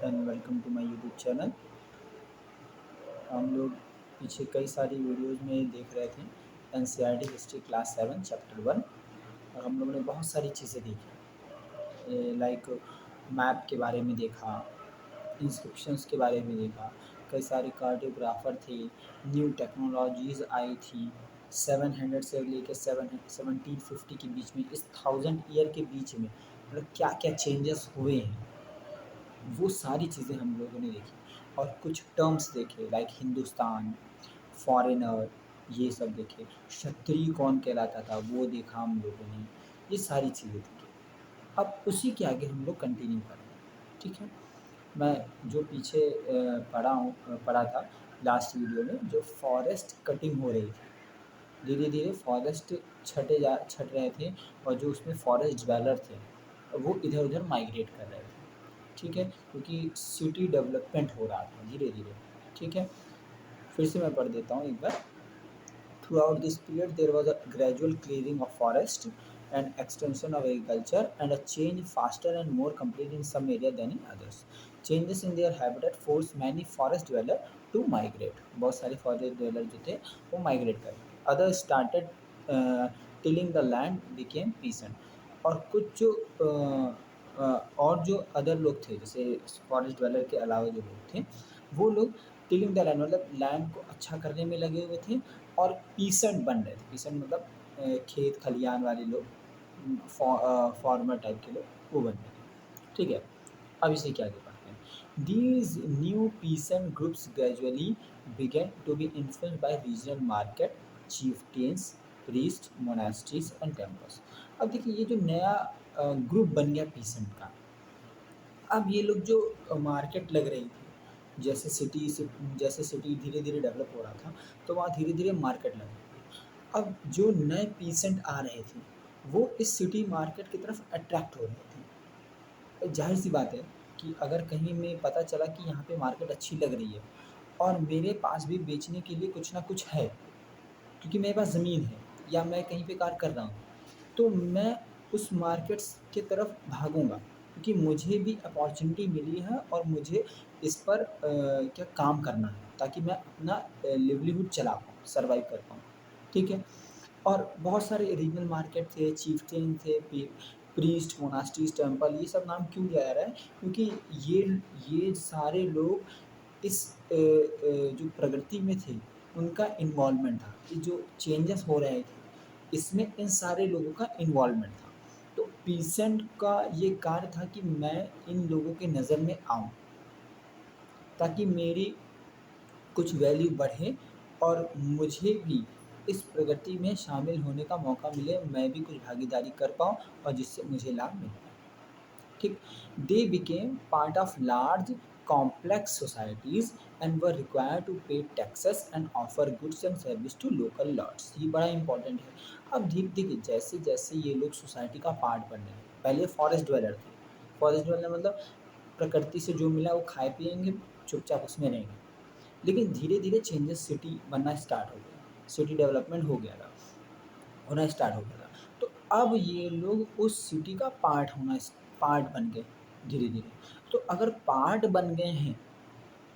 And welcome to my YouTube channel. हम लोग पीछे कई सारी वीडियोज़ में देख रहे थे एनसीईआरटी हिस्ट्री क्लास 7 चैप्टर 1। और हम लोगों ने बहुत सारी चीज़ें देखी, लाइक मैप के बारे में देखा, इंस्क्रिप्शंस के बारे में देखा, कई सारे कार्टोग्राफर थे, न्यू टेक्नोलॉजीज़ आई थी 700 से लेकर 1750 के बीच में, इस 1000 ईयर के बीच में मतलब क्या क्या चेंजेस हुए हैं, वो सारी चीज़ें हम लोगों ने देखी। और कुछ टर्म्स देखे लाइक हिंदुस्तान, फॉरेनर, ये सब देखे। क्षत्रिय कौन कहलाता था वो देखा हम लोगों ने, ये सारी चीज़ें देखी। अब उसी के आगे हम लोग कंटिन्यू करेंगे, ठीक है। मैं जो पीछे पढ़ा था लास्ट वीडियो में, जो फॉरेस्ट कटिंग हो रही थी, धीरे धीरे फॉरेस्ट छट रहे थे, और जो उसमें फॉरेस्ट ड्वेलर थे वो इधर उधर माइग्रेट कर रहे थे, ठीक है, क्योंकि सिटी डेवलपमेंट हो रहा था धीरे धीरे, ठीक है। फिर से मैं पढ़ देता हूँ एक बार। Throughout this period, there was a gradual clearing of forest and extension of agriculture, and a change faster and more complete in some area than in others. Changes in their habitat forced many forest dweller to migrate. बहुत सारे forest dweller जो थे वो migrate कर गए. Others started tilling the land, became peasant. और कुछ जो और जो अदर लोग थे, जैसे फॉरेस्ट ड्वेलर के अलावा जो लोग थे, वो लोग टिलिंग द लैंड मतलब लैंड को अच्छा करने में लगे हुए थे, और पीसेंट बन रहे थे। पीसेंट मतलब खेत खलियान वाले लोग, फार्मर टाइप के लोग, वो बन रहे थे, ठीक है। अब इसे क्या आगे पढ़ते हैं। These new peasant groups gradually begin to be influenced by regional market, chieftains, priest, monasteries and temples. अब देखिए ये जो नया ग्रुप बन गया पीसेंट का, अब ये लोग जो मार्केट लग रही थी, जैसे सिटी धीरे धीरे डेवलप हो रहा था, तो वहाँ धीरे धीरे मार्केट लग रही थी। अब जो नए पीसेंट आ रहे थे वो इस सिटी मार्केट की तरफ अट्रैक्ट हो रहे थे। जाहिर सी बात है कि अगर कहीं में पता चला कि यहाँ पे मार्केट अच्छी लग रही है, और मेरे पास भी बेचने के लिए कुछ ना कुछ है, क्योंकि मेरे पास ज़मीन है या मैं कहीं पे कार्य कर रहा हूँ, तो मैं उस मार्केट्स की तरफ भागूँगा, क्योंकि मुझे भी अपॉर्चुनिटी मिली है और मुझे इस पर क्या काम करना है, ताकि मैं अपना लिवलीहुड चला पाऊँ, सर्वाइव कर पाऊँ, ठीक है। और बहुत सारे रीजनल मार्केट थे, चीफ्टेन थे, प्रीस्ट, मोनास्ट्रीज, टेम्पल, ये सब नाम क्यों लिया जा रहा है, क्योंकि ये सारे लोग इस जो प्रगति में थे उनका इन्वॉल्वमेंट था। ये जो चेंजेस हो रहे थे इसमें इन सारे लोगों का इन्वॉल्वमेंट था। तो पीसेंट का ये कार्य था कि मैं इन लोगों के नज़र में आऊँ, ताकि मेरी कुछ वैल्यू बढ़े और मुझे भी इस प्रगति में शामिल होने का मौका मिले, मैं भी कुछ भागीदारी कर पाऊँ और जिससे मुझे लाभ मिल पाए, ठीक। They became part of large complex societies and were required to pay taxes and offer goods and service to local lords. ये बड़ा इंपॉर्टेंट है। अब धीरे धीरे जैसे जैसे ये लोग सोसाइटी का पार्ट बन रहे हैं, पहले फॉरेस्ट ड्वेलर थे। फॉरेस्ट ड्वेलर मतलब प्रकृति से जो मिला वो खाए पिएंगे, चुपचाप उसमें रहेंगे। लेकिन धीरे धीरे चेंजेस सिटी बनना स्टार्ट हो गया, सिटी डेवलपमेंट होना स्टार्ट हो गया था। तो अब ये लोग उस सिटी का पार्ट बन गए धीरे धीरे। तो अगर पार्ट बन गए हैं,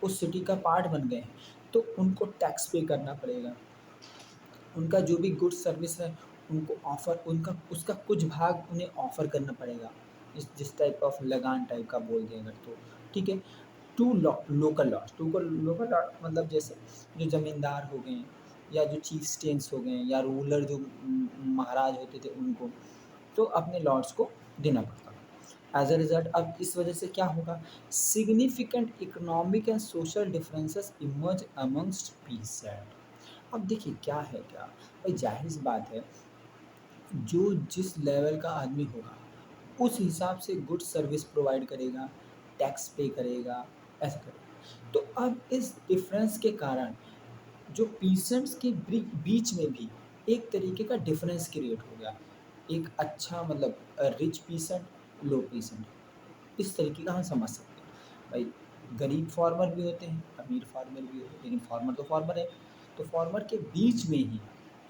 उस सिटी का पार्ट बन गए हैं, तो उनको टैक्स पे करना पड़ेगा। उनका जो भी गुड्स सर्विस है उनको ऑफ़र, उनका उसका कुछ भाग उन्हें ऑफ़र करना पड़ेगा, जिस टाइप ऑफ लगान टाइप का बोल दें अगर, तो ठीक है। टू लोकल लॉट मतलब जैसे जो ज़मींदार हो गए, या जो चीफ्टेन्स हो गए, या रूलर जो महाराज होते थे उनको, तो अपने लॉर्ड्स को देना पड़ता था। एज अ रिजल्ट अब इस वजह से क्या होगा, significant economic and social differences emerge amongst pheasant. अब देखिए क्या है क्या, भाई जाहिर सी बात है, जो जिस लेवल का आदमी होगा उस हिसाब से गुड सर्विस प्रोवाइड करेगा, टैक्स पे करेगा, ऐसा करेगा। तो अब इस डिफरेंस के कारण जो पीसेंट्स के बीच में भी एक तरीके का डिफरेंस क्रिएट हो गया। एक अच्छा मतलब रिच पीसेंट, लो पीसेंट, इस तरीके का हम समझ सकते हैं। भाई गरीब फार्मर भी होते हैं, अमीर फार्मर भी होते हैं, लेकिन फार्मर तो फार्मर है। तो फार्मर के बीच में ही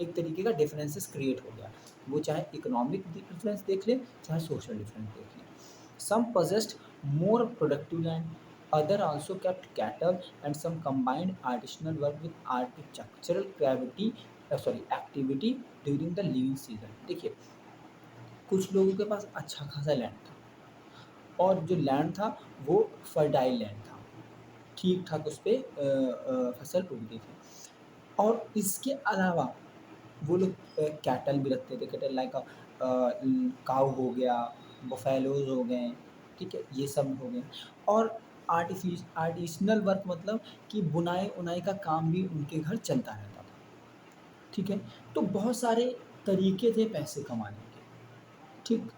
एक तरीके का डिफरेंसेस क्रिएट हो गया। वो चाहे इकोनॉमिक डिफरेंस देख लें, चाहे सोशल डिफरेंस देख लें। सम possessed more productive land, Other also kept cattle and some combined artisanal work with architectural activity during the lean season। देखिए, कुछ लोगों के पास अच्छा खासा लैंड था और जो लैंड था वो फर्टाइल लैंड था, ठीक ठाक उस पे फसल उगती थी। और इसके अलावा वो लोग कैटल भी रखते थे, कैटल लाइक काऊ हो गया, बफेलोज हो गए, ठीक है, ये सब हो गए। और आर्टिसनल वर्क मतलब कि बुनाई उनाई का काम भी उनके घर चलता रहता था, ठीक है। तो बहुत सारे तरीके थे पैसे कमाने के, ठीक।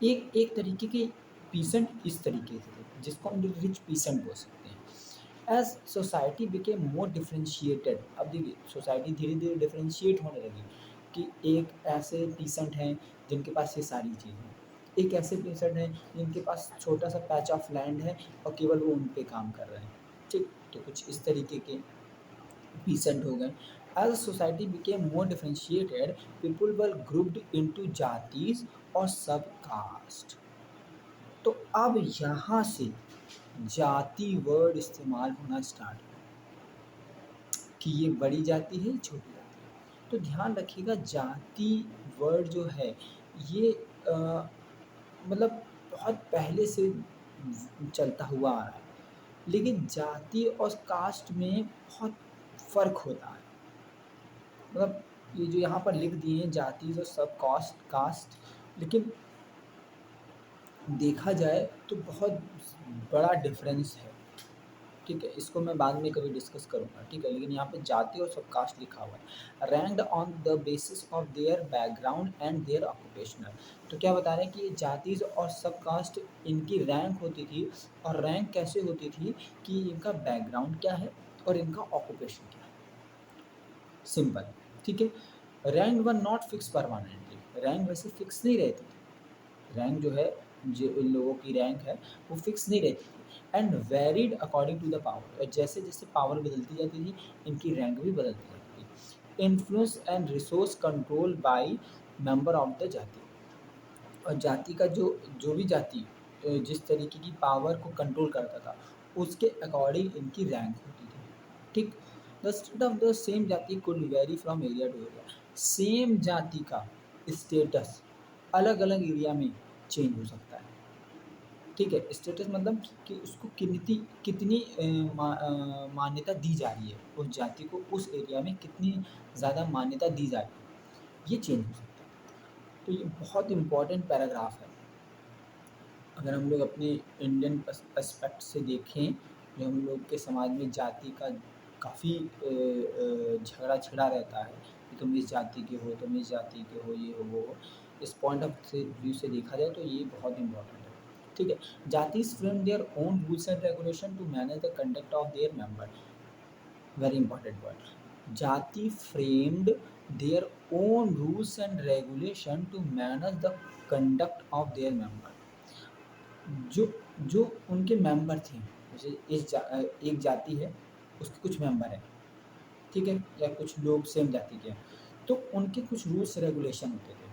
एक एक तरीके के पीसेंट इस तरीके से थे जिसको हम रिच पीसेंट बोल सकते हैं। As society became more differentiated, अब देखिए सोसाइटी धीरे धीरे डिफ्रेंशिएट होने लगी कि एक ऐसे पीसेंट हैं जिनके पास ये सारी चीज़ें हैं, एक ऐसे पीसेंट हैं जिनके पास छोटा सा पैच ऑफ लैंड है और केवल वो उन पे काम कर रहे हैं, ठीक। तो कुछ इस तरीके के पीसेंट हो गए। As a society became more differentiated, people were grouped into jatis और सब कास्ट। तो अब यहाँ से जाति वर्ड इस्तेमाल होना स्टार्ट हुआ कि ये बड़ी जाति है, छोटी जाति है। तो ध्यान रखिएगा, जाति वर्ड जो है ये मतलब बहुत पहले से चलता हुआ आ रहा है, लेकिन जाति और कास्ट में बहुत फ़र्क होता है। मतलब ये जो यहाँ पर लिख दिए हैं जाति और सब कास्ट, लेकिन देखा जाए तो बहुत बड़ा डिफरेंस है, ठीक है। इसको मैं बाद में कभी डिस्कस करूँगा, ठीक है। लेकिन यहाँ पे जाति और सब कास्ट लिखा हुआ है, ranked on the basis of their background and their occupational. तो क्या बता रहे हैं कि जाति और सब कास्ट इनकी रैंक होती थी, और रैंक कैसे होती थी कि इनका बैकग्राउंड क्या है और इनका ऑक्यूपेशन क्या है, सिंपल, ठीक है। Rank were not fix permanently, rank वैसे फिक्स नहीं रहती थी, रैंक जो है जो इन लोगों की रैंक है वो फिक्स नहीं रहती थी। And varied according to the power, और जैसे जैसे पावर बदलती जाती थी इनकी रैंक भी बदलती जाती थी। Influence and resource control by member of the जाति, और जाति का जो जो भी जाति जिस तरीके की पावर को कंट्रोल करता था उसके अकॉर्डिंग इनकी रैंक होती थी, ठीक। The state of the same jati could vary from area to area, same जाति का स्टेटस अलग अलग एरिया में चेंज हो सकता है, ठीक है। स्टेटस मतलब कि उसको कितनी कितनी मान्यता दी जा रही है, उस जाति को उस एरिया में कितनी ज़्यादा मान्यता दी जा रही है, ये चेंज हो सकता है। तो ये बहुत इम्पोर्टेंट पैराग्राफ है। अगर हम लोग अपने इंडियन एस्पेक्ट से देखें, जो हम लोग के समाज में जाति का काफ़ी झगड़ा छिड़ा रहता है कि तुम इस जाति के हो, तुम इस जाति के हो, ये हो वो हो, इस पॉइंट ऑफ व्यू से देखा जाए तो ये बहुत इम्पोर्टेंट है, ठीक है। Jatis frame their own rules and regulation to manage the conduct of their member, very important point. Jati framed their own rules and regulation to manage the conduct of their member, जो जो उनके मेंबर थे, जैसे एक जाति है उसके कुछ मेंबर हैं, ठीक है, या कुछ लोग सेम जाति के हैं, तो उनके कुछ रूल्स रेगुलेशन होते थे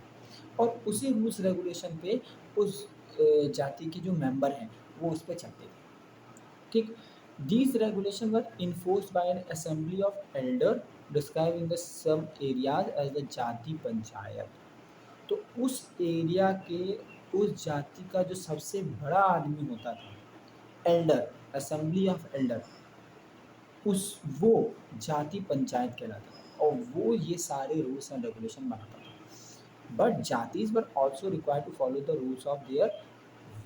और उसी रूल्स रेगुलेशन पे उस जाति के जो मेंबर हैं वो उस पे चलते थे, ठीक। These regulation were enforced by an assembly of elder describe in the some areas as the jati panchayat. तो उस एरिया के उस जाति का जो सबसे बड़ा आदमी होता था, एल्डर, असेंबली ऑफ एल्डर, उस वो जाति पंचायत कहलाता था और वो ये सारे रूल्स एंड रेगुलेशन बनाता था। But jatis were also required to follow the rules of their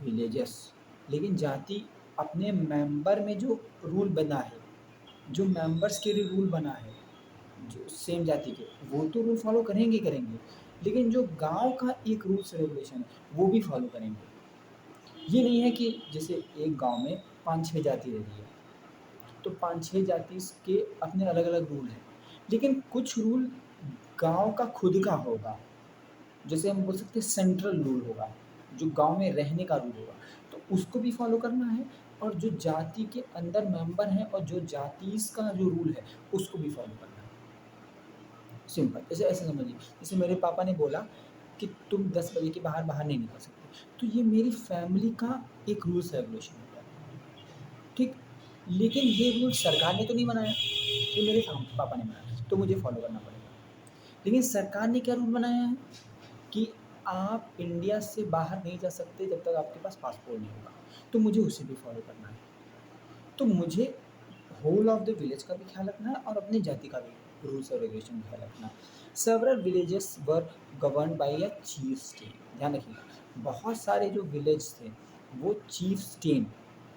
villages, लेकिन जाति अपने मेंबर में जो रूल बना है, जो मेंबर्स के लिए रूल बना है, जो सेम जाति के, वो तो रूल फॉलो करेंगे करेंगे, लेकिन जो गांव का एक रूल्स रेगुलेशन है वो भी फॉलो करेंगे। ये नहीं है कि जैसे एक गांव में 5-6 जाति रहती है तो 5-6 जाति के अपने अलग अलग रूल हैं, लेकिन कुछ रूल गांव का खुद का होगा, जैसे हम बोल सकते हैं सेंट्रल रूल होगा, जो गांव में रहने का रूल होगा, तो उसको भी फॉलो करना है, और जो जाति के अंदर मेंबर हैं और जो जातीस का जो रूल है उसको भी फॉलो करना है, सिंपल। जैसे ऐसे समझिए, जैसे मेरे पापा ने बोला कि तुम 10 बजे के बाहर बाहर नहीं निकल सकते, तो ये मेरी फैमिली का एक रूल्स रेगुलेशन होता है, ठीक। लेकिन ये रूल सरकार ने तो नहीं बनाया, ये मेरे पापा ने बनाया, तो मुझे फॉलो करना पड़ेगा। लेकिन सरकार ने क्या रूल बनाया है कि आप इंडिया से बाहर नहीं जा सकते जब तक आपके पास पासपोर्ट नहीं होगा, तो मुझे उसे भी फॉलो करना है। तो मुझे होल ऑफ द विलेज का भी ख्याल रखना है और अपनी जाति का भी रूल्स और रेगुलेशन का ख्याल रखना है। Several villages were govern by a chief state, ध्यान रखिएगा, बहुत सारे जो विलेज थे वो चीफ स्टेट,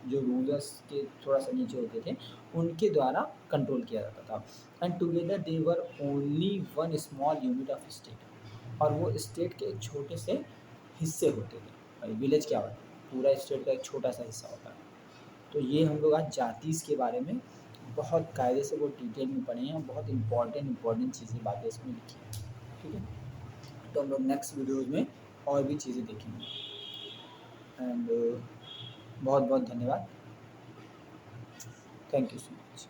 जो रूलर्स के थोड़ा सा नीचे होते थे, उनके द्वारा कंट्रोल किया जाता था। And together they were only one small unit of state, और वो स्टेट के एक छोटे से हिस्से होते थे। भाई विलेज क्या होता है, पूरा स्टेट का एक छोटा सा हिस्सा होता है। तो ये हम लोग आज जातीस के बारे में बहुत कायदे से वो डिटेल में पढ़े हैं, बहुत इंपॉर्टेंट चीज़ें बातें इसमें लिखी हैं। ठीक है, तो हम लोग नेक्स्ट वीडियोज़ में और भी चीज़ें देखेंगे। एंड बहुत बहुत धन्यवाद, थैंक यू सो मच।